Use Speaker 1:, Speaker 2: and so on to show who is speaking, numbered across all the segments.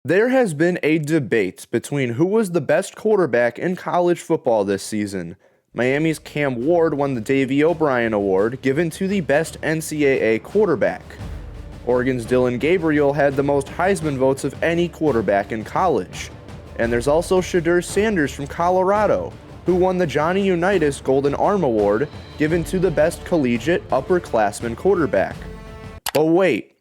Speaker 1: There has been a debate between who was the best quarterback in college football this season. Miami's Cam Ward won the Davey O'Brien Award, given to the best NCAA quarterback. Oregon's Dylan Gabriel had the most Heisman votes of any quarterback in college. And there's also Shedeur Sanders from Colorado, who won the Johnny Unitas Golden Arm Award, given to the best collegiate upperclassman quarterback. But wait,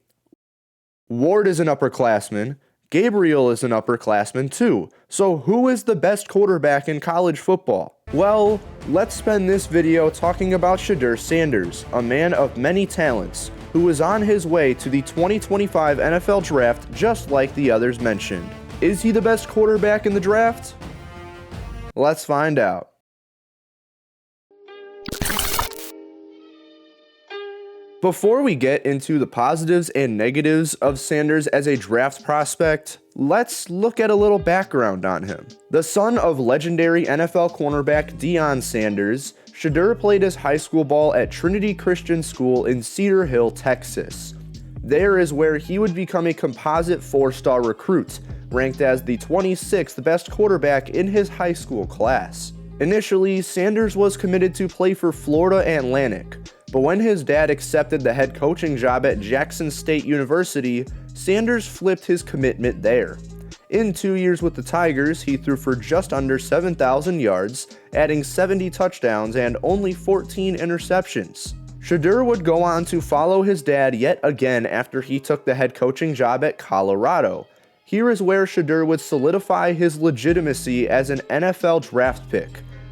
Speaker 1: Ward is an upperclassman, Gabriel is an upperclassman too, so who is the best quarterback in college football? Well, let's spend this video talking about Shedeur Sanders, a man of many talents, who is on his way to the 2025 NFL Draft just like the others mentioned. Is he the best quarterback in the draft? Let's find out. Before we get into the positives and negatives of Sanders as a draft prospect, let's look at a little background on him. The son of legendary NFL cornerback Deion Sanders, Shedeur played his high school ball at Trinity Christian School in Cedar Hill, Texas. There is where he would become a composite 4-star recruit, ranked as the 26th best quarterback in his high school class. Initially, Sanders was committed to play for Florida Atlantic, but when his dad accepted the head coaching job at Jackson State University, Sanders flipped his commitment there. In 2 years with the Tigers, he threw for just under 7,000 yards, adding 70 touchdowns and only 14 interceptions. Shedeur would go on to follow his dad yet again after he took the head coaching job at Colorado. Here is where Shedeur would solidify his legitimacy as an NFL draft pick,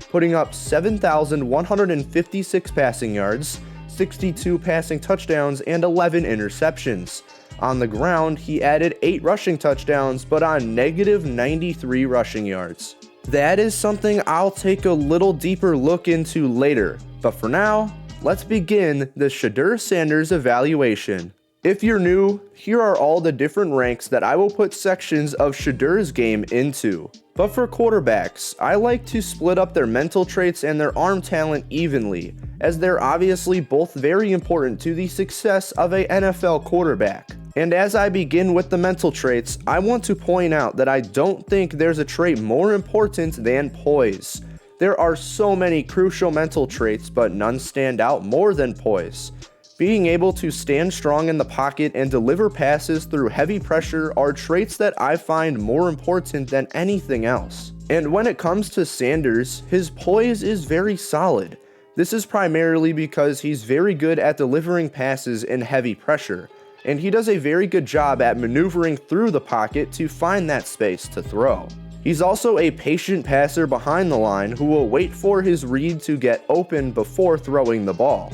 Speaker 1: putting up 7,156 passing yards, 62 passing touchdowns, and 11 interceptions. On the ground, he added 8 rushing touchdowns, but on negative 93 rushing yards. That is something I'll take a little deeper look into later, but for now, let's begin the Shedeur Sanders evaluation. If you're new, here are all the different ranks that I will put sections of Shedeur's game into. But for quarterbacks, I like to split up their mental traits and their arm talent evenly, as they're obviously both very important to the success of a NFL quarterback. And as I begin with the mental traits, I want to point out that I don't think there's a trait more important than poise. There are so many crucial mental traits, but none stand out more than poise. Being able to stand strong in the pocket and deliver passes through heavy pressure are traits that I find more important than anything else. And when it comes to Sanders, his poise is very solid. This is primarily because he's very good at delivering passes in heavy pressure, and he does a very good job at maneuvering through the pocket to find that space to throw. He's also a patient passer behind the line who will wait for his read to get open before throwing the ball.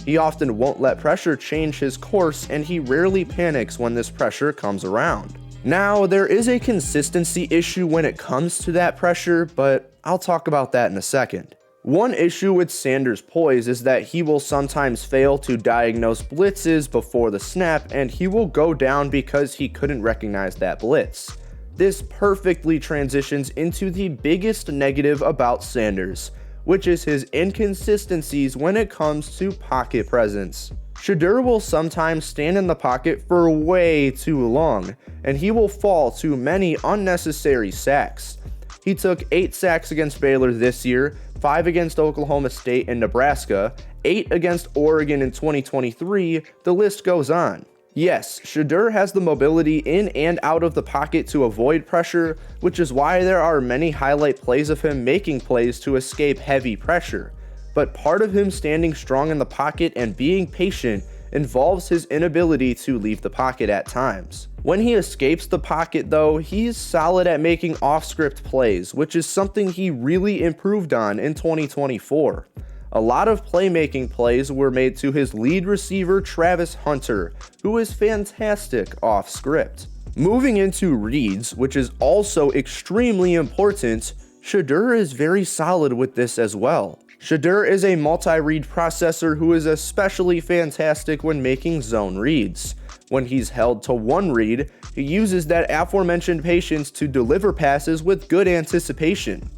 Speaker 1: He often won't let pressure change his course, and he rarely panics when this pressure comes around. Now, there is a consistency issue when it comes to that pressure, but I'll talk about that in a second. One issue with Sanders' poise is that he will sometimes fail to diagnose blitzes before the snap, and he will go down because he couldn't recognize that blitz. This perfectly transitions into the biggest negative about Sanders, which is his inconsistencies when it comes to pocket presence. Shedeur will sometimes stand in the pocket for way too long, and he will fall to many unnecessary sacks. He took 8 sacks against Baylor this year, 5 against Oklahoma State and Nebraska, 8 against Oregon in 2023, the list goes on. Yes, Shedeur has the mobility in and out of the pocket to avoid pressure, which is why there are many highlight plays of him making plays to escape heavy pressure. But part of him standing strong in the pocket and being patient involves his inability to leave the pocket at times. When he escapes the pocket though, he's solid at making off-script plays, which is something he really improved on in 2024. A lot of playmaking plays were made to his lead receiver Travis Hunter, who is fantastic off script. Moving into reads, which is also extremely important, Shedeur is very solid with this as well. Shedeur is a multi-read processor who is especially fantastic when making zone reads. When he's held to one read, he uses that aforementioned patience to deliver passes with good anticipation.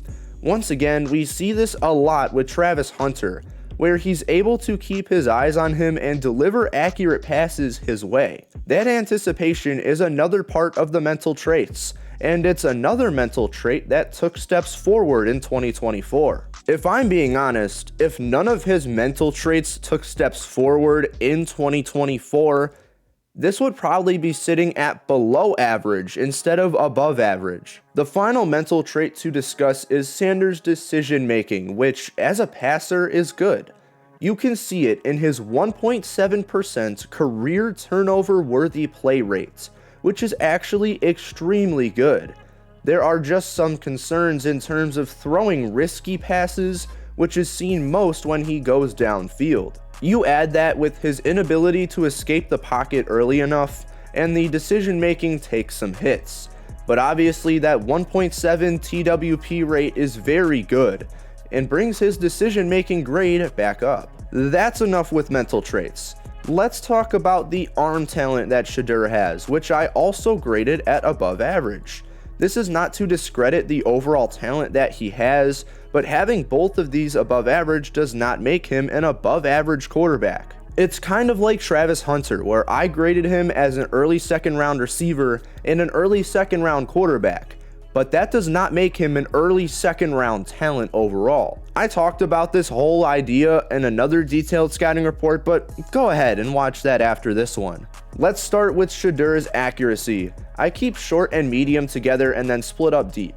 Speaker 1: Once again, we see this a lot with Travis Hunter. where he's able to keep his eyes on him and deliver accurate passes his way. That anticipation is another part of the mental traits, and it's another mental trait that took steps forward in 2024. If I'm being honest, if none of his mental traits took steps forward in 2024, this would probably be sitting at below average instead of above average. The final mental trait to discuss is Sanders' decision making, which as a passer is good. You can see it in his 1.7% career turnover worthy play rate, which is actually extremely good. There are just some concerns in terms of throwing risky passes, which is seen most when he goes downfield. You add that with his inability to escape the pocket early enough, and the decision making takes some hits. But obviously that 1.7 TWP rate is very good, and brings his decision making grade back up. That's enough with mental traits. Let's talk about the arm talent that Shedeur has, which I also graded at above average. This is not to discredit the overall talent that he has, but having both of these above average does not make him an above average quarterback. It's kind of like Travis Hunter, where I graded him as an early second round receiver and an early second round quarterback, but that does not make him an early second round talent overall. I talked about this whole idea in another detailed scouting report, but go ahead and watch that after this one. Let's start with Shedeur's accuracy. I keep short and medium together and then split up deep.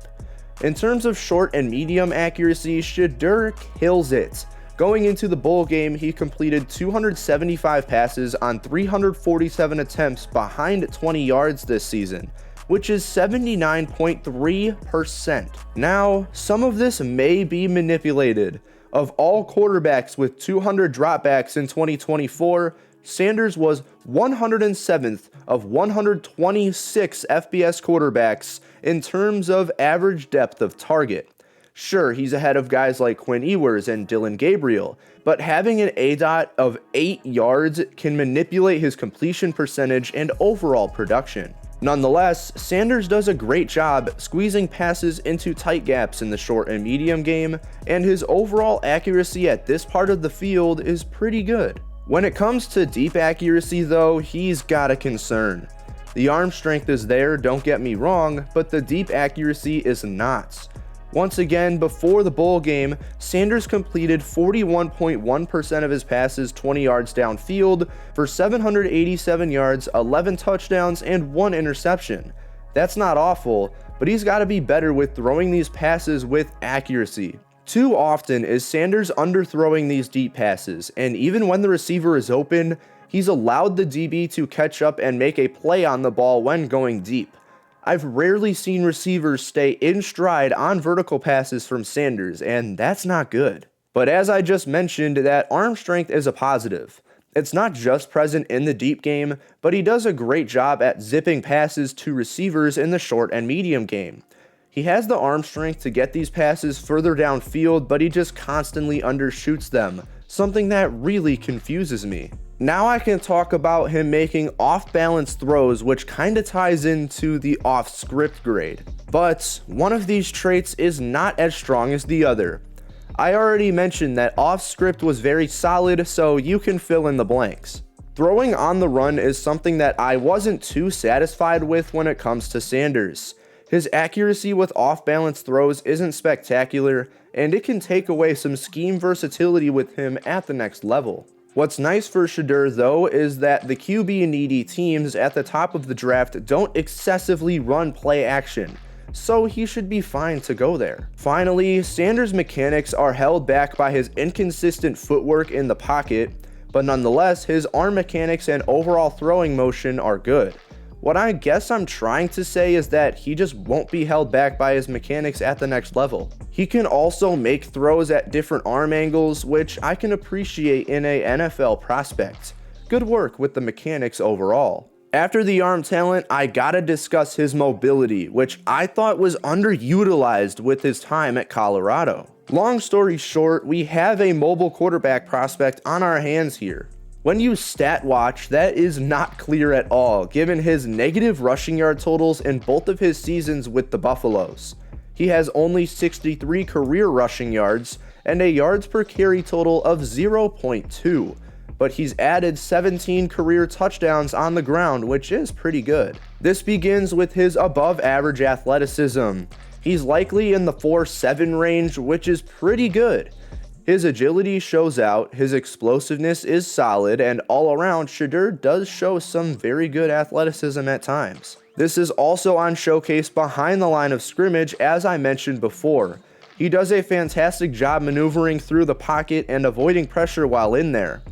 Speaker 1: In terms of short and medium accuracy, Shedeur kills it. Going into the bowl game, he completed 275 passes on 347 attempts behind 20 yards this season, which is 79.3%. Now, some of this may be manipulated. Of all quarterbacks with 200 dropbacks in 2024, Sanders was 107th of 126 FBS quarterbacks in terms of average depth of target. Sure, he's ahead of guys like Quinn Ewers and Dylan Gabriel, but having an ADOT of 8 yards can manipulate his completion percentage and overall production. Nonetheless, Sanders does a great job squeezing passes into tight gaps in the short and medium game, and his overall accuracy at this part of the field is pretty good. When it comes to deep accuracy though, he's got a concern. The arm strength is there, don't get me wrong, but the deep accuracy is not. Once again, before the bowl game, Sanders completed 41.1% of his passes 20 yards downfield for 787 yards, 11 touchdowns, and 1 interception. That's not awful, but he's got to be better with throwing these passes with accuracy. Too often is Sanders underthrowing these deep passes, and even when the receiver is open, he's allowed the DB to catch up and make a play on the ball when going deep. I've rarely seen receivers stay in stride on vertical passes from Sanders, and that's not good. But as I just mentioned, that arm strength is a positive. It's not just present in the deep game, but he does a great job at zipping passes to receivers in the short and medium game. He has the arm strength to get these passes further downfield, but he just constantly undershoots them, something that really confuses me. Now I can talk about him making off-balance throws, which kinda ties into the off-script grade. But one of these traits is not as strong as the other. I already mentioned that off-script was very solid, so you can fill in the blanks. Throwing on the run is something that I wasn't too satisfied with when it comes to Sanders. His accuracy with off-balance throws isn't spectacular, and it can take away some scheme versatility with him at the next level. What's nice for Shedeur though is that the QB needy teams at the top of the draft don't excessively run play action, so he should be fine to go there. Finally, Sanders' mechanics are held back by his inconsistent footwork in the pocket, but nonetheless his arm mechanics and overall throwing motion are good. What I guess I'm trying to say is that he just won't be held back by his mechanics at the next level. He can also make throws at different arm angles, which I can appreciate in a NFL prospect. Good work with the mechanics overall. After the arm talent, I gotta discuss his mobility, which I thought was underutilized with his time at Colorado. Long story short, we have a mobile quarterback prospect on our hands here. When you stat watch, that is not clear at all, given his negative rushing yard totals in both of his seasons with the Buffaloes. He has only 63 career rushing yards, and a yards per carry total of 0.2. But he's added 17 career touchdowns on the ground, which is pretty good. This begins with his above average athleticism. He's likely in the 4.7 range, which is pretty good. His agility shows out, his explosiveness is solid, and all around, Shedeur does show some very good athleticism at times. This is also on showcase behind the line of scrimmage, as I mentioned before. He does a fantastic job maneuvering through the pocket and avoiding pressure while in there.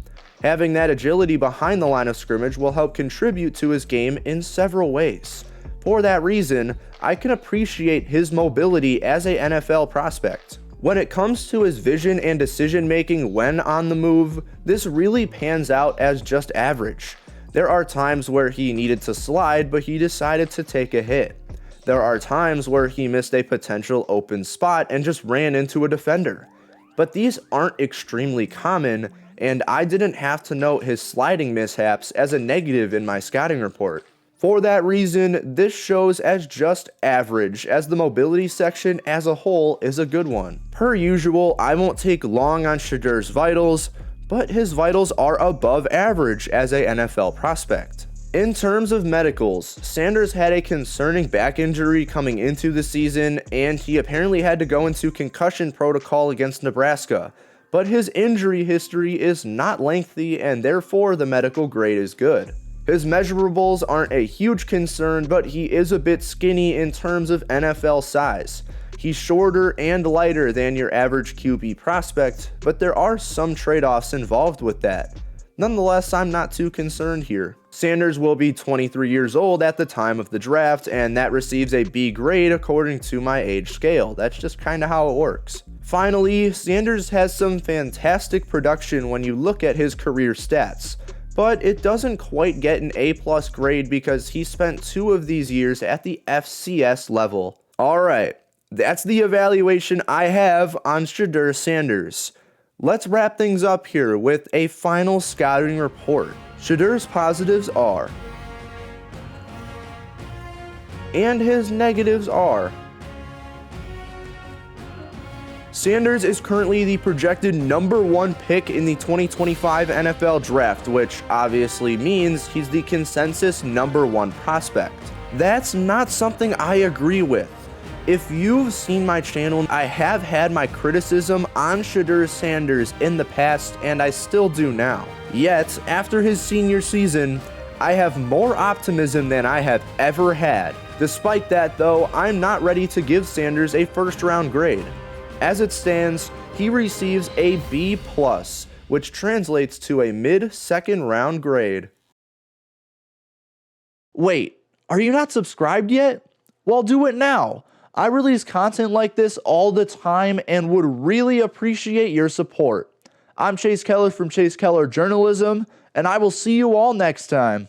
Speaker 1: Having that agility behind the line of scrimmage will help contribute to his game in several ways. For that reason, I can appreciate his mobility as a NFL prospect. When it comes to his vision and decision making when on the move, this really pans out as just average. There are times where he needed to slide, but he decided to take a hit. There are times where he missed a potential open spot and just ran into a defender. But these aren't extremely common, and I didn't have to note his sliding mishaps as a negative in my scouting report. For that reason, this shows as just average, as the mobility section as a whole is a good one. Per usual, I won't take long on Shedeur's vitals, but his vitals are above average as a NFL prospect. In terms of medicals, Sanders had a concerning back injury coming into the season, and he apparently had to go into concussion protocol against Nebraska. But his injury history is not lengthy, and therefore the medical grade is good. His measurables aren't a huge concern, but he is a bit skinny in terms of NFL size. He's shorter and lighter than your average QB prospect, but there are some trade-offs involved with that. Nonetheless, I'm not too concerned here. Sanders will be 23 years old at the time of the draft, and that receives a B grade according to my age scale. That's just kind of how it works. Finally, Sanders has some fantastic production when you look at his career stats, but it doesn't quite get an A+ grade because he spent 2 of these years at the FCS level. Alright, that's the evaluation I have on Shedeur Sanders. Let's wrap things up here with a final scouting report. Shedeur's positives are, and his negatives are. Sanders is currently the projected number 1 pick in the 2025 NFL Draft, which obviously means he's the consensus number 1 prospect. That's not something I agree with. If you've seen my channel, I have had my criticism on Shedeur Sanders in the past, and I still do now. Yet, after his senior season, I have more optimism than I have ever had. Despite that though, I'm not ready to give Sanders a first-round grade. As it stands, he receives a B+, which translates to a mid-second round grade. Wait, are you not subscribed yet? Well, do it now. I release content like this all the time and would really appreciate your support. I'm Chase Keller from Chase Keller Journalism, and I will see you all next time.